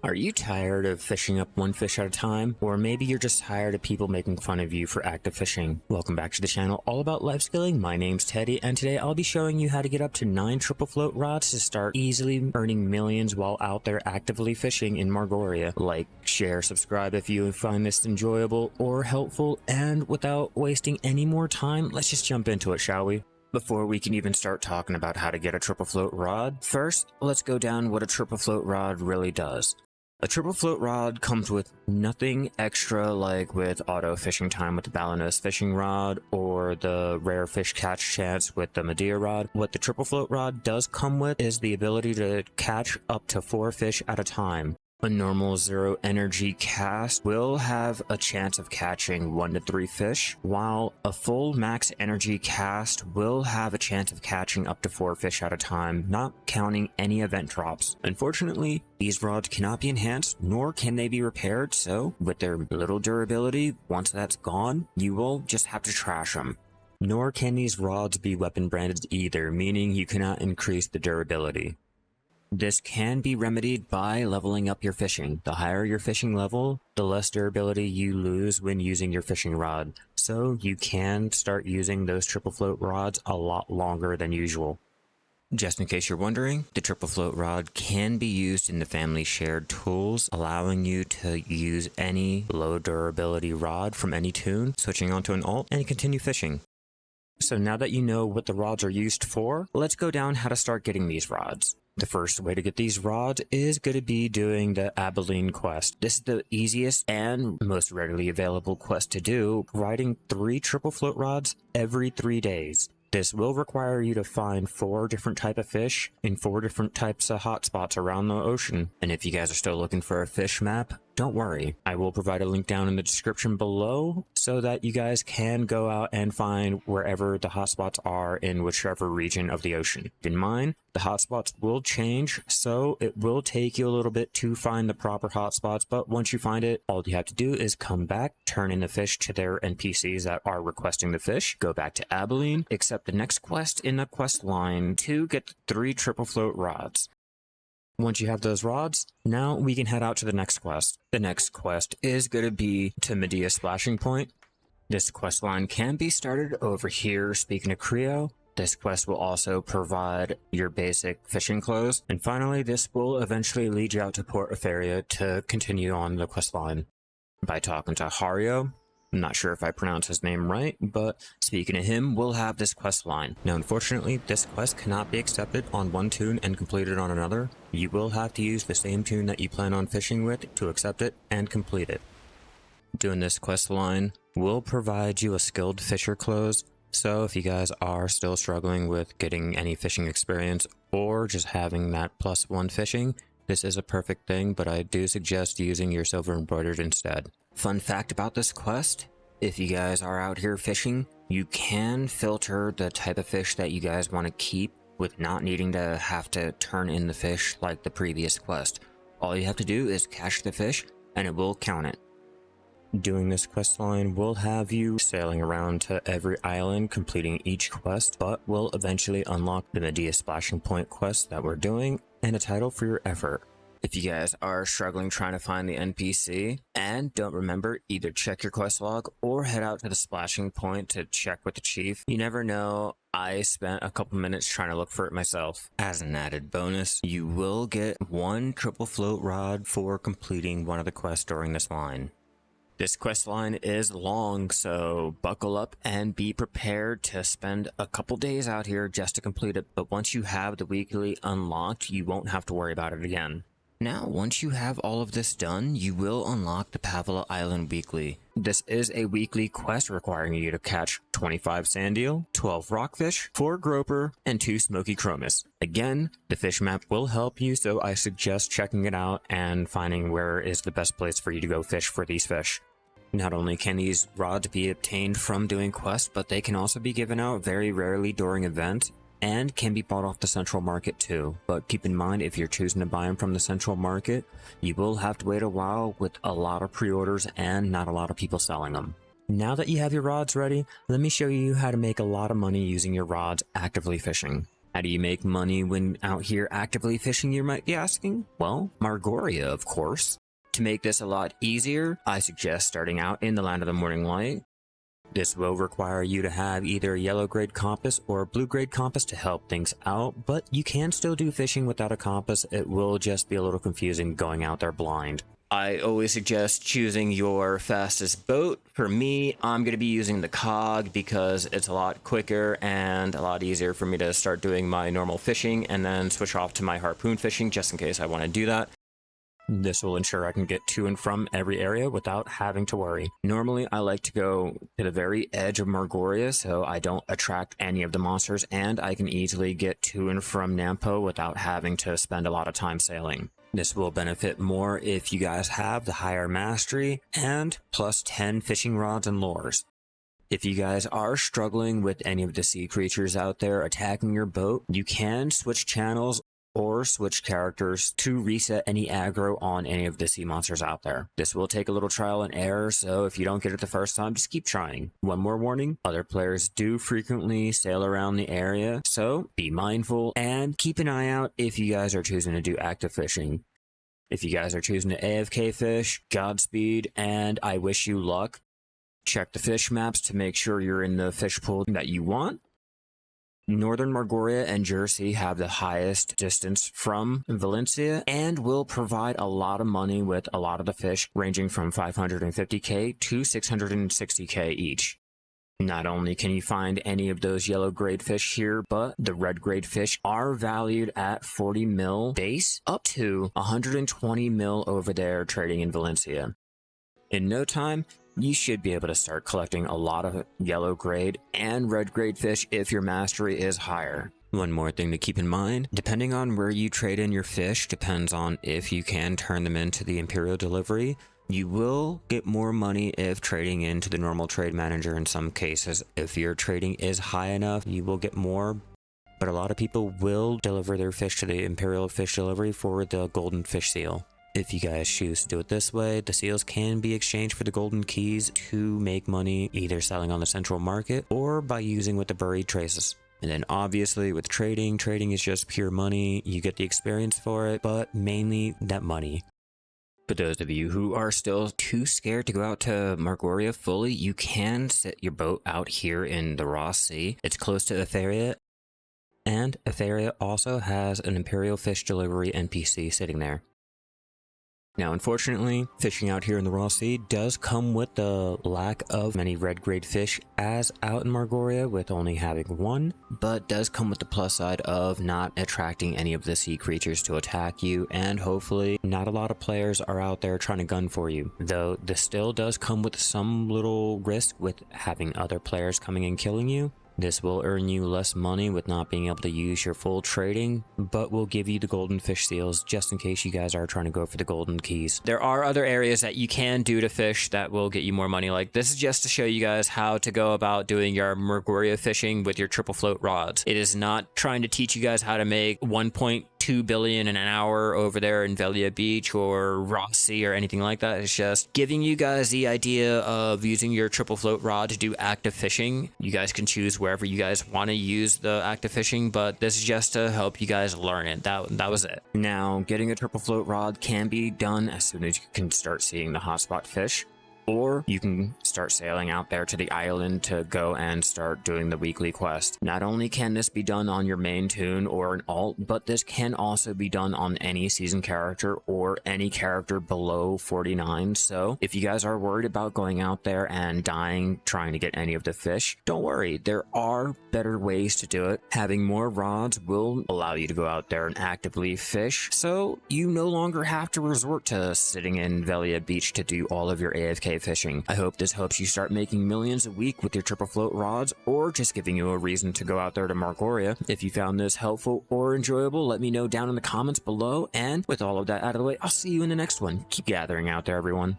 Are you tired of fishing up one fish at a time? Or maybe you're just tired of people making fun of you for active fishing? Welcome back to the channel all about life skilling. My name's Teddy, and today I'll be showing you how to get up to 9 triple float rods to start easily earning millions while out there actively fishing in Margoria. Like, share, subscribe if you find this enjoyable or helpful, and without wasting any more time, let's just jump into it, shall we? Before we can even start talking about how to get a triple float rod, first, let's go down what a triple float rod really does. A triple float rod comes with nothing extra like with auto fishing time with the Balinose fishing rod or the rare fish catch chance with the Medea rod. What the triple float rod does come with is the ability to catch up to 4 fish at a time. A normal zero energy cast will have a chance of catching 1 to 3 fish, while a full max energy cast will have a chance of catching up to 4 fish at a time, not counting any event drops. Unfortunately, these rods cannot be enhanced, nor can they be repaired, so with their little durability, once that's gone, you will just have to trash them. Nor can these rods be weapon branded either, meaning you cannot increase the durability. This can be remedied by leveling up your fishing. The higher your fishing level, the less durability you lose when using your fishing rod. So you can start using those triple float rods a lot longer than usual. Just in case you're wondering, the triple float rod can be used in the family shared tools, allowing you to use any low durability rod from any tune, switching onto an alt, and continue fishing. So now that you know what the rods are used for, let's go down how to start getting these rods. The first way to get these rods is going to be doing the Abene Quest. This is the easiest and most readily available quest to do, providing 3 triple float rods every 3 days. This will require you to find 4 different types of fish in 4 different types of hotspots around the ocean. And if you guys are still looking for a fish map, don't worry. I will provide a link down in the description below so that you guys can go out and find wherever the hotspots are in whichever region of the ocean. Keep in mind, the hotspots will change, so it will take you a little bit to find the proper hotspots, but once you find it, all you have to do is come back, turn in the fish to their NPCs that are requesting the fish, go back to Abene, accept the next quest in the quest line to get 3 triple float rods. Once you have those rods, now we can head out to the next quest. The next quest is going to be to Medea Splashing Point. This quest line can be started over here, speaking of Creo. This quest will also provide your basic fishing clothes. And finally, this will eventually lead you out to Port Etheria to continue on the quest line. By talking to Hario, I'm not sure if I pronounced his name right, but speaking to him, we'll have this quest line. Now, unfortunately, this quest cannot be accepted on one tune and completed on another. You will have to use the same tune that you plan on fishing with to accept it and complete it. Doing this quest line will provide you a skilled fisher clothes. So if you guys are still struggling with getting any fishing experience or just having that +1 fishing, this is a perfect thing, but I do suggest using your silver embroidered instead. Fun fact about this quest, if you guys are out here fishing, you can filter the type of fish that you guys want to keep with not needing to have to turn in the fish like the previous quest. All you have to do is catch the fish and it will count it. Doing this quest line will have you sailing around to every island, completing each quest, but will eventually unlock the Medea Splashing Point quest that we're doing and a title for your effort. If you guys are struggling trying to find the NPC and don't remember, either check your quest log or head out to the splashing point to check with the chief. You never know, I spent a couple minutes trying to look for it myself. As an added bonus, you will get 1 triple float rod for completing one of the quests during this line. This quest line is long, so buckle up and be prepared to spend a couple days out here just to complete it, but once you have the weekly unlocked, you won't have to worry about it again. Now, once you have all of this done, you will unlock the Pavila Island Weekly. This is a weekly quest requiring you to catch 25 sand eel, 12 rockfish, 4 groper, and 2 smoky chromis. Again, the fish map will help you, so I suggest checking it out and finding where is the best place for you to go fish for these fish. Not only can these rods be obtained from doing quests, but they can also be given out very rarely during events and can be bought off the central market too. But keep in mind, if you're choosing to buy them from the central market, you will have to wait a while with a lot of pre-orders and not a lot of people selling them. Now that you have your rods ready, let me show you how to make a lot of money using your rods actively fishing. How do you make money when out here actively fishing, you might be asking? Well, Margoria, of course. To make this a lot easier, I suggest starting out in the Land of the Morning Light. This will require you to have either a yellow grade compass or a blue grade compass to help things out, but you can still do fishing without a compass. It will just be a little confusing going out there blind. I always suggest choosing your fastest boat. For me, I'm going to be using the cog because it's a lot quicker and a lot easier for me to start doing my normal fishing and then switch off to my harpoon fishing just in case I want to do that. This will ensure I can get to and from every area without having to worry. Normally, I like to go to the very edge of Margoria so I don't attract any of the monsters and I can easily get to and from Nampo without having to spend a lot of time sailing. This will benefit more if you guys have the higher mastery and plus 10 fishing rods and lures. If you guys are struggling with any of the sea creatures out there attacking your boat, you can switch channels or switch characters to reset any aggro on any of the sea monsters out there. This will take a little trial and error, so if you don't get it the first time, just keep trying. One more warning, other players do frequently sail around the area, so be mindful and keep an eye out if you guys are choosing to do active fishing. If you guys are choosing to AFK fish, Godspeed, and I wish you luck. Check the fish maps to make sure you're in the fish pool that you want. Northern Margoria and Jersey have the highest distance from Valencia and will provide a lot of money with a lot of the fish ranging from 550k to 660k each. Not only can you find any of those yellow grade fish here, but the red grade fish are valued at 40 mil base up to 120 mil over there trading in Valencia. In no time, you should be able to start collecting a lot of yellow grade and red grade fish if your mastery is higher. One more thing to keep in mind, depending on where you trade in your fish depends on if you can turn them into the Imperial delivery. You will get more money if trading into the normal trade manager in some cases. If your trading is high enough, you will get more. But a lot of people will deliver their fish to the Imperial fish delivery for the golden fish seal. If you guys choose to do it this way, the seals can be exchanged for the golden keys to make money, either selling on the central market or by using with the buried traces. And then obviously with trading is just pure money. You get the experience for it, but mainly that money. For those of you who are still too scared to go out to Margoria fully, you can set your boat out here in the Ross Sea. It's close to Etheria, and Etheria also has an Imperial fish delivery NPC sitting there. Now, unfortunately, fishing out here in the Ross Sea does come with the lack of many red grade fish as out in Margoria with only having one, but does come with the plus side of not attracting any of the sea creatures to attack you, and hopefully not a lot of players are out there trying to gun for you. Though this still does come with some little risk with having other players coming and killing you. This will earn you less money with not being able to use your full trading, but will give you the golden fish seals just in case you guys are trying to go for the golden keys. There are other areas that you can do to fish that will get you more money. Like this is just to show you guys how to go about doing your Margoria fishing with your triple float rods. It is not trying to teach you guys how to make 1.2 billion in an hour over there in Velia Beach or Ross Sea or anything like that. It's just giving you guys the idea of using your triple float rod to do active fishing. You guys can choose wherever you guys want to use the active fishing, but this is just to help you guys learn it. That was it. Now, getting a triple float rod can be done as soon as you can start seeing the hotspot fish. Or you can start sailing out there to the island to go and start doing the weekly quest. Not only can this be done on your main toon or an alt, but this can also be done on any season character or any character below 49. So if you guys are worried about going out there and dying trying to get any of the fish, don't worry, there are better ways to do it. Having more rods will allow you to go out there and actively fish, so you no longer have to resort to sitting in Velia Beach to do all of your AFK fishing. I hope this helps you start making millions a week with your triple float rods, or just giving you a reason to go out there to Margoria. If you found this helpful or enjoyable, let me know down in the comments below, and with all of that out of the way, I'll see you in the next one. Keep gathering out there, everyone.